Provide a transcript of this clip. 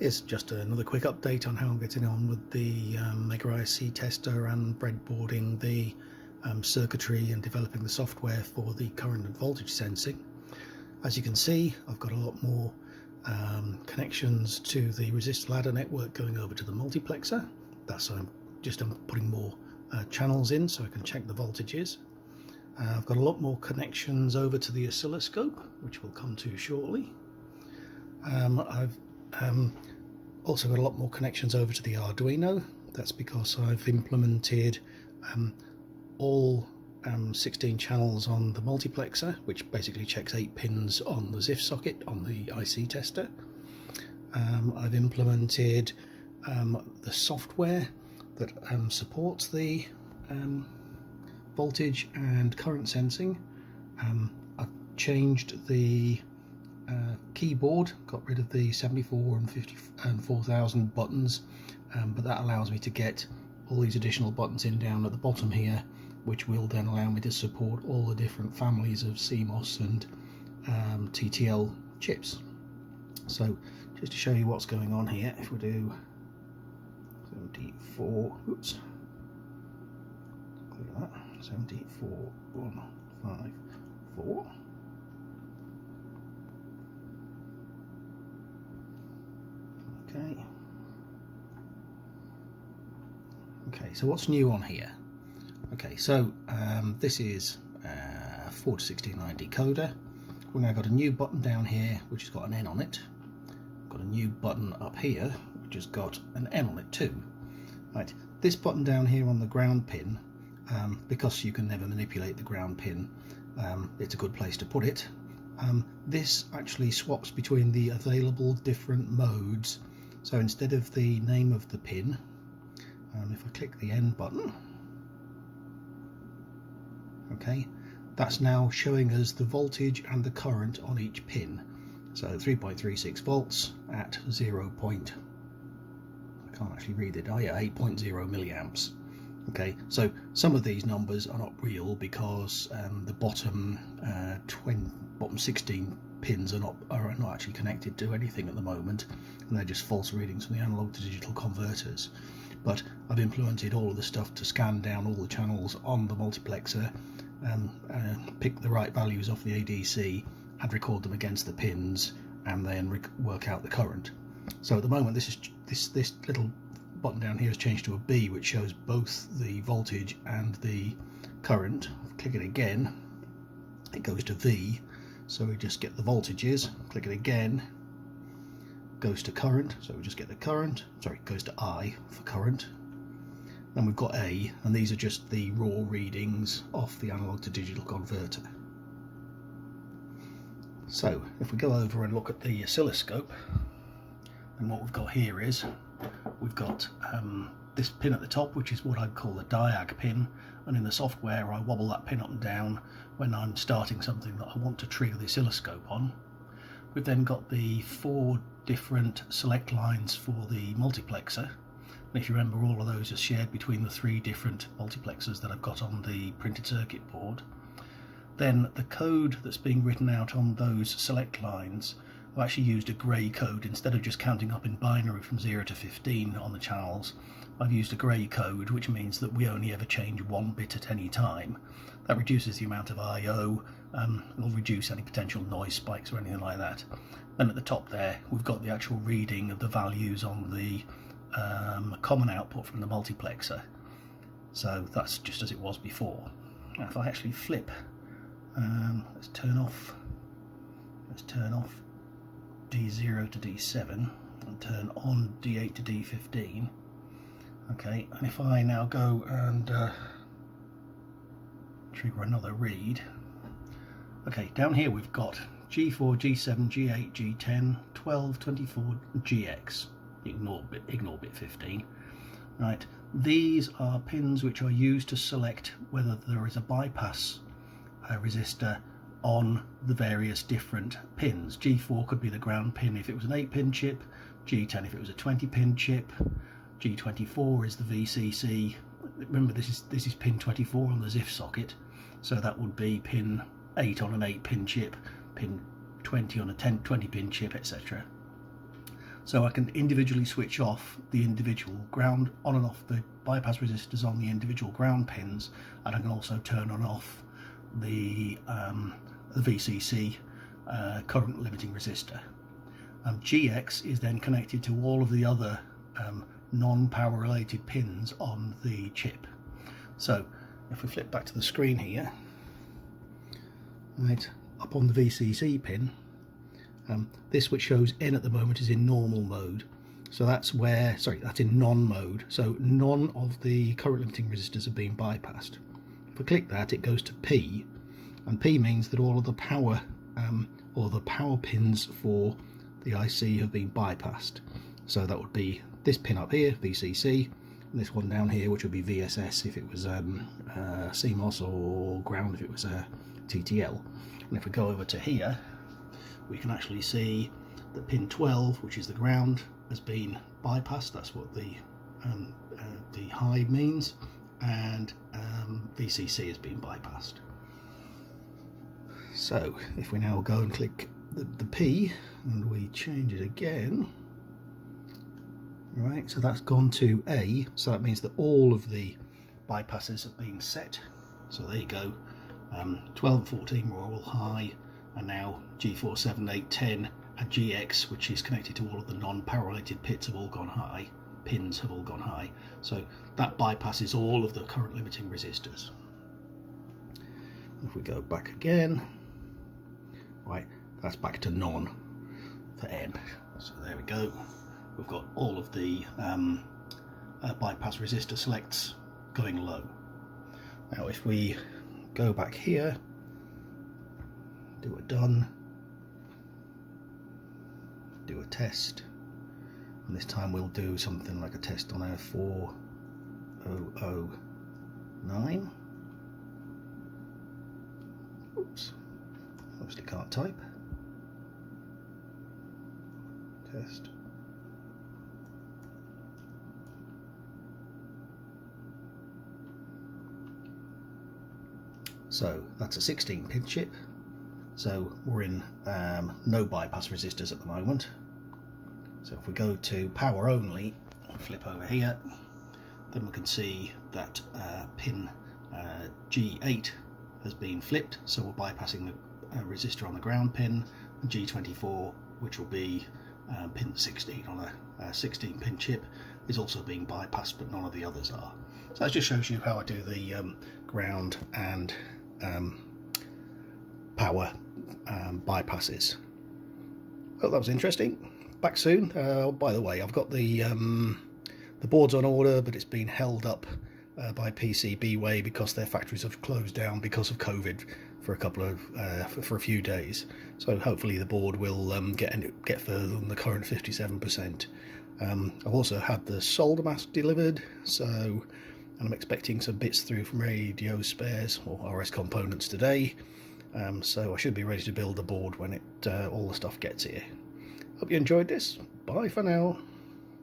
Here's just another quick update on how I'm getting on with the MegaIC Tester and breadboarding the circuitry and developing the software for the current and voltage sensing. As you can see, I've got a lot more connections to the resistor ladder network going over to the multiplexer. That's I'm putting more channels in so I can check the voltages. I've got a lot more connections over to the oscilloscope, which we'll come to shortly. I've also got a lot more connections over to the Arduino. That's because I've implemented all 16 channels on the multiplexer, which basically checks 8 pins on the ZIF socket on the IC tester. I've implemented the software that supports the voltage and current sensing. I've changed the keyboard, got rid of the 74 and 50 and 4000 buttons, but that allows me to get all these additional buttons in down at the bottom here, which will then allow me to support all the different families of CMOS and TTL chips. So just to show you what's going on here, if we do 74, oops, look at that, 74154. Okay, so what's new on here? Okay, so this is 4 to 16 line decoder. We've now got a new button down here which has got an N on it. Got a new button up here which has got an N on it too. Right, this button down here on the ground pin, because you can never manipulate the ground pin, it's a good place to put it. This actually swaps between the available different modes. So instead of the name of the pin, if I click the N button, okay, that's now showing us the voltage and the current on each pin. So 3.36 volts at 0. I can't actually read it. Oh yeah, 8.0 milliamps. Okay, so some of these numbers are not real because the bottom 16 pins are not actually connected to anything at the moment, and they're just false readings from the analog to digital converters. But I've implemented all of the stuff to scan down all the channels on the multiplexer, pick the right values off the ADC and record them against the pins, and then work out the current. So at the moment this little button down here has changed to a B, which shows both the voltage and the current. Click it again, it goes to V, so we just get the voltages. Click it again, goes to current, so we just get the current. Sorry, goes to I for current. Then we've got A, and these are just the raw readings off the analog to digital converter. So if we go over and look at the oscilloscope, and what we've got here is we've got this pin at the top, which is what I'd call the diag pin, and in the software I wobble that pin up and down when I'm starting something that I want to trigger the oscilloscope on. We've then got the 4 different select lines for the multiplexer, and if you remember, all of those are shared between the 3 different multiplexers that I've got on the printed circuit board. Then the code that's being written out on those select lines, I've actually used a grey code. Instead of just counting up in binary from 0 to 15 on the channels, I've used a grey code, which means that we only ever change 1 bit at any time. That reduces the amount of I/O, will reduce any potential noise spikes or anything like that. Then at the top there we've got the actual reading of the values on the common output from the multiplexer. So that's just as it was before. Now if I actually flip, let's turn off D0 to D7 and turn on D8 to D15. Okay, and if I now go and trigger another read, okay, down here we've got G4, G7, G8, G10, 12, 24, GX. Ignore bit 15. Right, these are pins which are used to select whether there is a bypass resistor on the various different pins. G4 could be the ground pin if it was an 8-pin chip, G10 if it was a 20-pin chip, G24 is the VCC. Remember, this is pin 24 on the ZIF socket, so that would be pin 8 on an 8-pin chip, pin 20 on a 20-pin chip, etc. So I can individually switch off the individual ground, on and off the bypass resistors on the individual ground pins, and I can also turn on and off the VCC current limiting resistor. GX is then connected to all of the other non-power related pins on the chip. So if we flip back to the screen here, right up on the VCC pin, this which shows N at the moment is in normal mode, so that's where, sorry, that's in non mode, so none of the current limiting resistors have been bypassed. If we click that, it goes to P, and P means that all of the power or the power pins for the IC have been bypassed. So that would be this pin up here, VCC, and this one down here, which would be VSS if it was CMOS, or ground if it was TTL. And if we go over to here, we can actually see that pin 12, which is the ground, has been bypassed. That's what the high means, and VCC has been bypassed. So if we now go and click the P and we change it again, right, so that's gone to A, so that means that all of the bypasses have been set. So there you go, 12 and 14 were all high, and now G4, 7, 8, 10 and GX, which is connected to all of the non-power related pins, have all gone high. Pins have all gone high. So that bypasses all of the current limiting resistors. If we go back again, right, that's back to non for N. So there we go. We've got all of the bypass resistor selects going low. Now if we go back here, do a done, do a test, and this time we'll do something like a test on our 4009. Oops, obviously can't type. Test. So that's a 16-pin chip. So we're in no bypass resistors at the moment. So if we go to power only, flip over here, then we can see that pin G8 has been flipped, so we're bypassing the resistor on the ground pin, and G24, which will be pin 16 on a 16-pin chip, is also being bypassed, but none of the others are. So that just shows you how I do the ground and power bypasses. Well, that was interesting. Back soon. By the way, I've got the board's on order, but it's been held up by PCBWay because their factories have closed down because of COVID for a few days. So hopefully the board will get further than the current 57%. I've also had the solder mask delivered, and I'm expecting some bits through from radio spares or RS components today. So I should be ready to build the board when all the stuff gets here. Hope you enjoyed this. Bye for now.